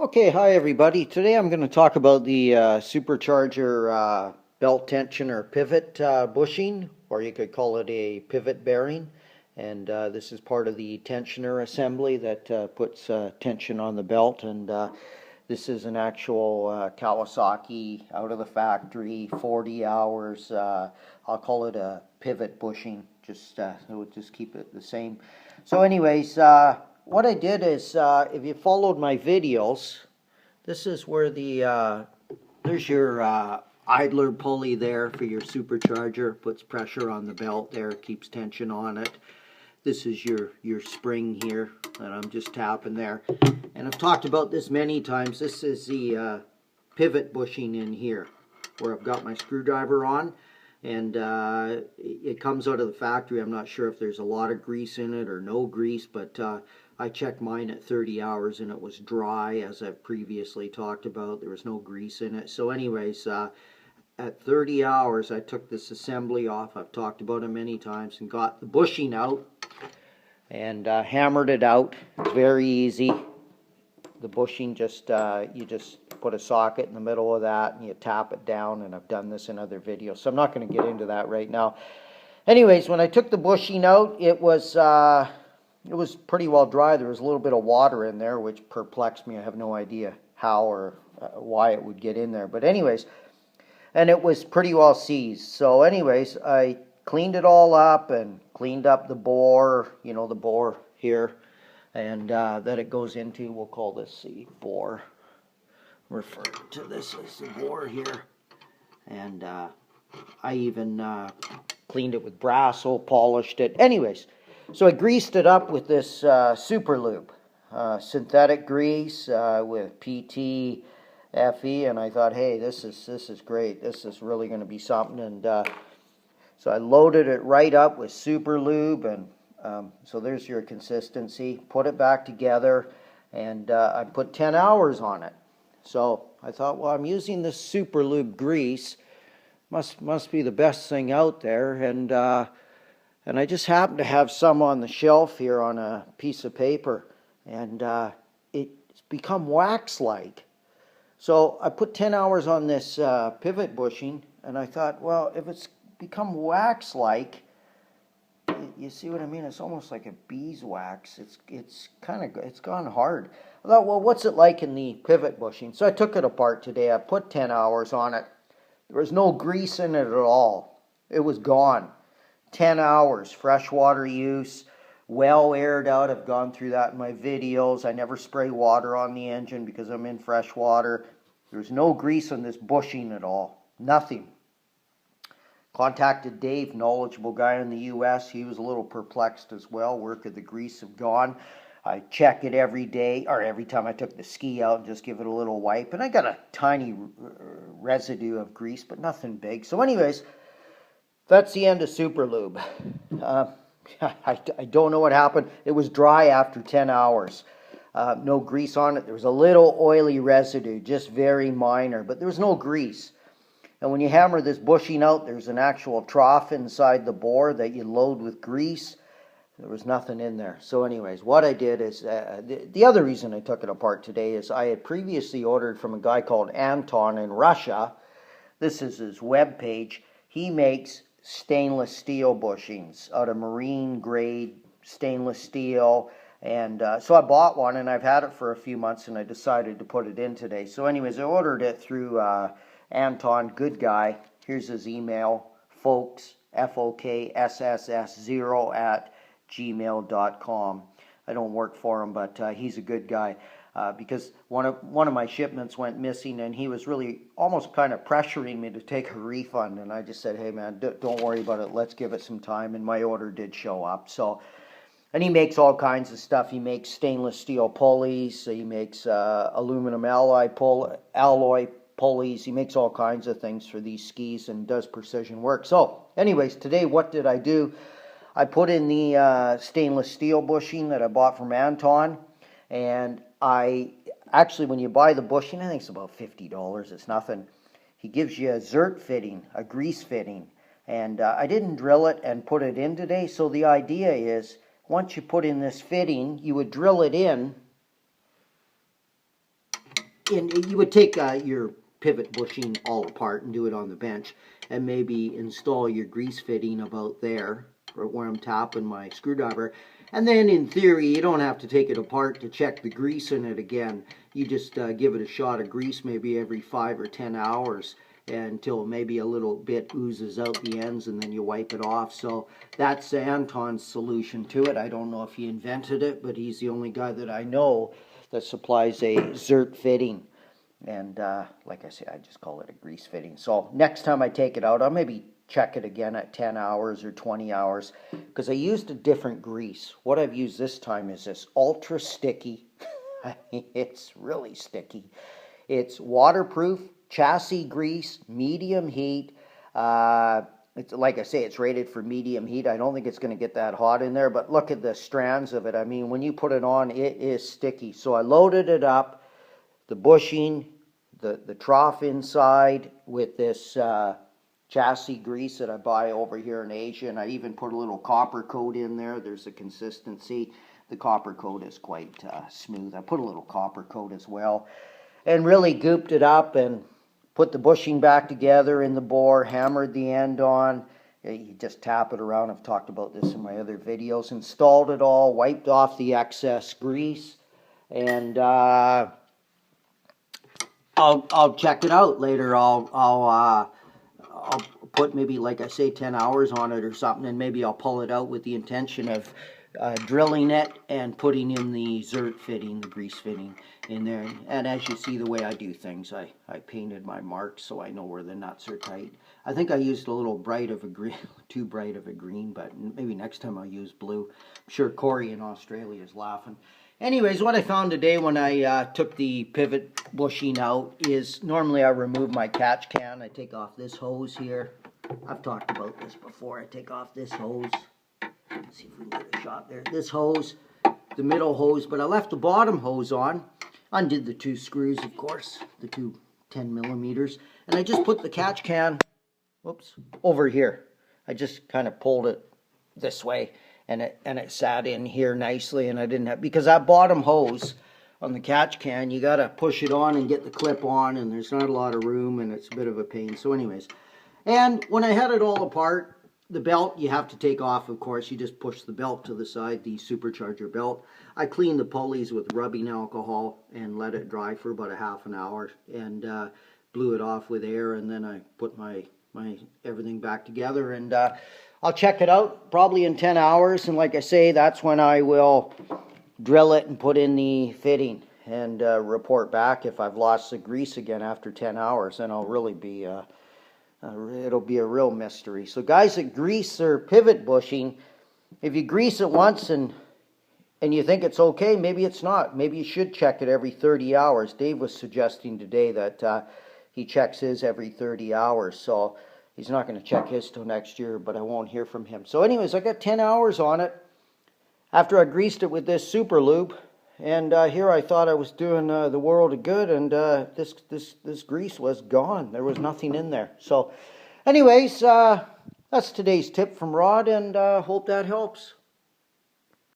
Okay, hi everybody. Today I'm going to talk about the Supercharger belt tensioner pivot bushing, or you could call it a pivot bearing. And this is part of the tensioner assembly that puts tension on the belt. And this is an actual Kawasaki out of the factory, 40 hours. I'll call it a pivot bushing, just so we'll just keep it the same. So anyways, what I did is, if you followed my videos, this is where there's your idler pulley there for your supercharger. Puts pressure on the belt there, keeps tension on it. This is your spring here that I'm just tapping there. And I've talked about this many times. This is the pivot bushing in here, where I've got my screwdriver on. And it comes out of the factory. I'm not sure if there's a lot of grease in it or no grease, but I checked mine at 30 hours and it was dry, as I've previously talked about. There was no grease in it. So anyways, at 30 hours I took this assembly off. I've talked about it many times, and got the bushing out and hammered it out. It's very easy. The bushing, you just put a socket in the middle of that and you tap it down, and I've done this in other videos, so I'm not going to get into that right now. Anyways, when I took the bushing out, it was pretty well dry. There was a little bit of water in there, which perplexed me. I have no idea how or why it would get in there, but anyways, and it was pretty well seized. So anyways, I cleaned it all up and cleaned up the bore, the bore here, and that it goes into. We'll call this the bore. Refer to this as the bore here. And I even cleaned it with Brasso, polished it. Anyways, so I greased it up with this super lube, synthetic grease with PT, FE, and I thought, hey, this is great. This is really going to be something. And so I loaded it right up with super lube, and so there's your consistency. Put it back together, and I put 10 hours on it. So I thought, well, I'm using this super lube grease. Must be the best thing out there. And I just happened to have some on the shelf here on a piece of paper, and it's become wax-like. So I put 10 hours on this pivot bushing, and I thought, well, if it's become wax-like, you see what I mean? It's almost like a beeswax. It's gone hard. I thought, well, what's it like in the pivot bushing? So I took it apart today. I put 10 hours on it. There was no grease in it at all. It was gone. 10 hours, freshwater use, well aired out. I've gone through that in my videos. I never spray water on the engine because I'm in fresh water. There's no grease on this bushing at all. Nothing. Contacted Dave, knowledgeable guy in the U.S. He was a little perplexed as well. Where could the grease have gone? I check it every day, or every time I took the ski out, and just give it a little wipe. And I got a tiny residue of grease, but nothing big. So anyways, that's the end of Super Lube. I don't know what happened. It was dry after 10 hours. No grease on it. There was a little oily residue, just very minor, but there was no grease. And when you hammer this bushing out, there's an actual trough inside the bore that you load with grease. There was nothing in there. So anyways, what I did is, the other reason I took it apart today is I had previously ordered from a guy called Anton in Russia. This is his web page. He makes stainless steel bushings out of marine grade stainless steel. And so I bought one, and I've had it for a few months, and I decided to put it in today. So anyways, I ordered it through Anton, good guy. Here's his email, folks, FOKSSS0 @gmail.com. I don't work for him, but he's a good guy, because one of my shipments went missing, and he was really almost kind of pressuring me to take a refund, and I just said, hey man, don't worry about it, let's give it some time, and my order did show up. So, and he makes all kinds of stuff. He makes stainless steel pulleys, he makes aluminum alloy pulleys. He makes all kinds of things for these skis and does precision work. So anyways, today what did I do? I put in the stainless steel bushing that I bought from Anton, and actually, when you buy the bushing, I think it's about $50. It's nothing. He gives you a zert fitting, a grease fitting, and I didn't drill it and put it in today. So the idea is, once you put in this fitting, you would drill it in and you would take your pivot bushing all apart and do it on the bench, and maybe install your grease fitting about there, or where I'm tapping my screwdriver. And then in theory, you don't have to take it apart to check the grease in it again. You just give it a shot of grease maybe every 5 or 10 hours until maybe a little bit oozes out the ends, and then you wipe it off. So that's Anton's solution to it. I don't know if he invented it, but he's the only guy that I know that supplies a Zert fitting. And like I say, I just call it a grease fitting. So next time I take it out, I'll maybe check it again at 10 hours or 20 hours, because I used a different grease. What I've used this time is this ultra sticky. I mean, it's really sticky. It's waterproof chassis grease, medium heat. It's like I say, it's rated for medium heat. I don't think it's going to get that hot in there, but look at the strands of it. I mean, when you put it on, it is sticky. So I loaded it up, the bushing, the trough inside with this chassis grease that I buy over here in Asia, and I even put a little copper coat in there. There's a consistency. The copper coat is quite smooth. I put a little copper coat as well, and really gooped it up and put the bushing back together in the bore, hammered the end on. You just tap it around. I've talked about this in my other videos. Installed it all, wiped off the excess grease, and I'll check it out later. I'll put maybe, like I say, 10 hours on it or something, and maybe I'll pull it out with the intention of drilling it and putting in the Zert fitting, the grease fitting in there. And as you see the way I do things, I painted my marks so I know where the nuts are tight. I think I used a little bright of a green, too bright of a green, but maybe next time I'll use blue. I'm sure Corey in Australia is laughing. Anyways, what I found today when I took the pivot bushing out is normally I remove my catch can. I take off this hose here. I've talked about this before. I take off this hose. Let's see if we can get a shot there. This hose, the middle hose, but I left the bottom hose on. Undid the 2 screws, of course, the 2 10 millimeters, and I just put the catch can, whoops, over here. I just kind of pulled it this way, and it sat in here nicely, and I didn't have, because that bottom hose on the catch can, you got to push it on and get the clip on, and there's not a lot of room, and it's a bit of a pain. So anyways, and when I had it all apart, the belt you have to take off, of course. You just push the belt to the side, the Supercharger belt. I cleaned the pulleys with rubbing alcohol and let it dry for about a half an hour, and blew it off with air, and then I put my everything back together, and I'll check it out probably in 10 hours, and like I say, that's when I will drill it and put in the fitting, and report back if I've lost the grease again after 10 hours, and I'll really be it'll be a real mystery. So guys that grease their pivot bushing, if you grease it once and you think it's okay, maybe it's not. Maybe you should check it every 30 hours. Dave was suggesting today that he checks his every 30 hours. So he's not going to check his till next year, but I won't hear from him. So anyways, I got 10 hours on it after I greased it with this super lube. And here I thought I was doing the world a good, and this grease was gone. There was nothing in there. So anyways, that's today's tip from Rod, and hope that helps.